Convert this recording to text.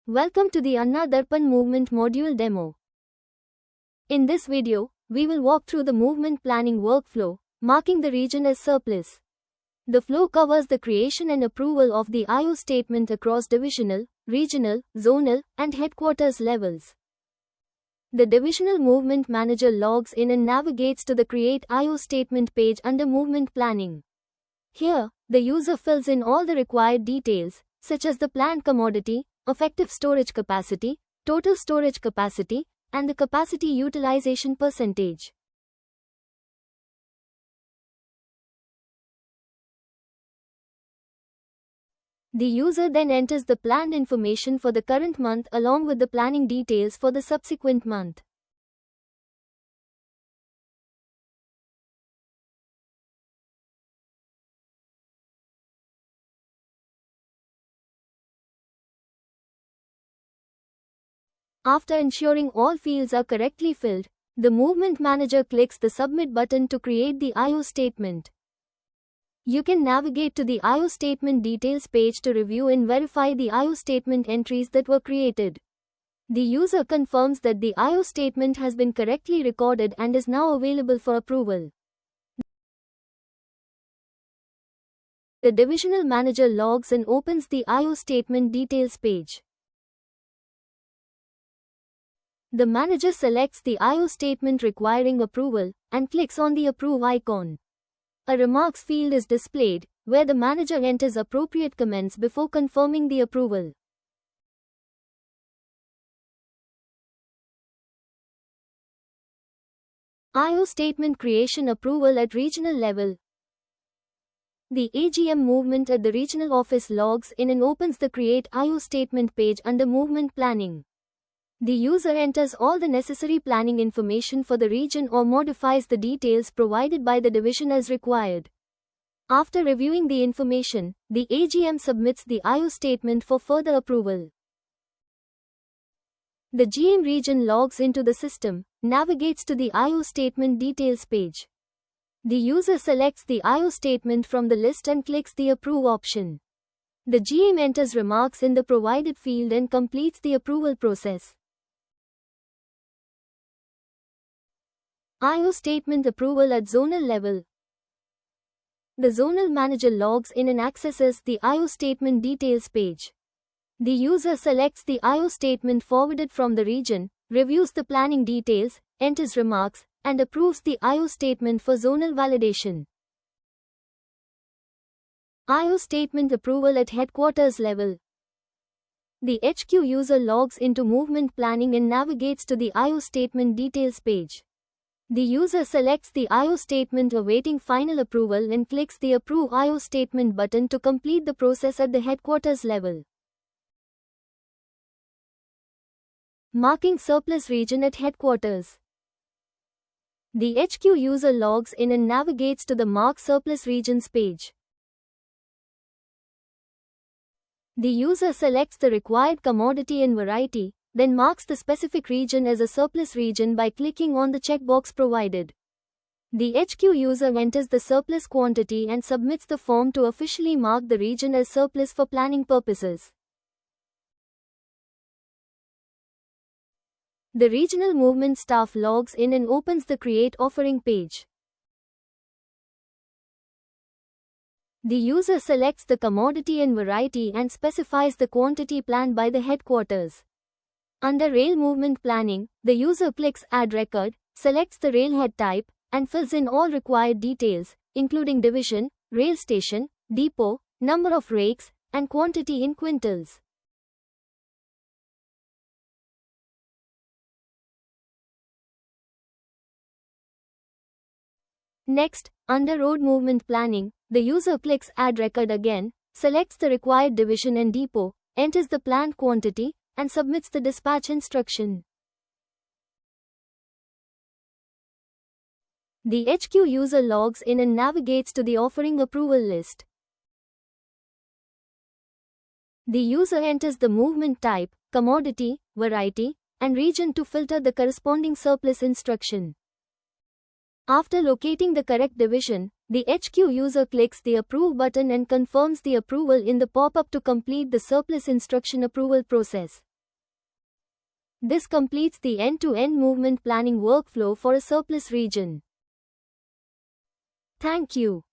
Welcome to the Anna Darpan Movement Module Demo. In this video, we will walk through the movement planning workflow, marking the region as surplus. The flow covers the creation and approval of the IO statement across divisional, regional, zonal, and headquarters levels. The Divisional Movement Manager logs in and navigates to the Create IO Statement page under Movement Planning. Here, the user fills in all the required details, such as the planned commodity, effective storage capacity, total storage capacity, and the capacity utilization percentage. The user then enters the planned information for the current month along with the planning details for the subsequent month. After ensuring all fields are correctly filled, the Movement Manager clicks the Submit button to create the IO statement. You can navigate to the IO statement details page to review and verify the IO statement entries that were created. The user confirms that the IO statement has been correctly recorded and is now available for approval. The Divisional Manager logs and opens the IO statement details page. The manager selects the IO statement requiring approval and clicks on the Approve icon. A Remarks field is displayed, where the manager enters appropriate comments before confirming the approval. IO statement creation approval at regional level. The AGM movement at the regional office logs in and opens the Create IO statement page under Movement Planning. The user enters all the necessary planning information for the region or modifies the details provided by the division as required. After reviewing the information, the AGM submits the IO statement for further approval. The GM region logs into the system, navigates to the IO statement details page. The user selects the IO statement from the list and clicks the Approve option. The GM enters remarks in the provided field and completes the approval process. IO statement approval at zonal level. The Zonal Manager logs in and accesses the IO statement details page. The user selects the IO statement forwarded from the region, reviews the planning details, enters remarks, and approves the IO statement for zonal validation. IO statement approval at headquarters level. The HQ user logs into Movement Planning and navigates to the IO statement details page. The user selects the IO statement awaiting final approval and clicks the Approve IO statement button to complete the process at the headquarters level. Marking surplus region at headquarters. The HQ user logs in and navigates to the Mark Surplus Regions page. The user selects the required commodity and variety, then marks the specific region as a surplus region by clicking on the checkbox provided. The HQ user enters the surplus quantity and submits the form to officially mark the region as surplus for planning purposes. The regional movement staff logs in and opens the Create Offering page. The user selects the commodity and variety and specifies the quantity planned by the headquarters. Under Rail Movement Planning, the user clicks Add Record, selects the railhead type, and fills in all required details, including division, rail station, depot, number of rakes, and quantity in quintals. Next, under Road Movement Planning, the user clicks Add Record again, selects the required division and depot, enters the planned quantity, and submits the dispatch instruction. The HQ user logs in and navigates to the offering approval list. The user enters the movement type, commodity, variety, and region to filter the corresponding surplus instruction. After locating the correct division, the HQ user clicks the Approve button and confirms the approval in the pop-up to complete the surplus instruction approval process. This completes the end-to-end movement planning workflow for a surplus region. Thank you.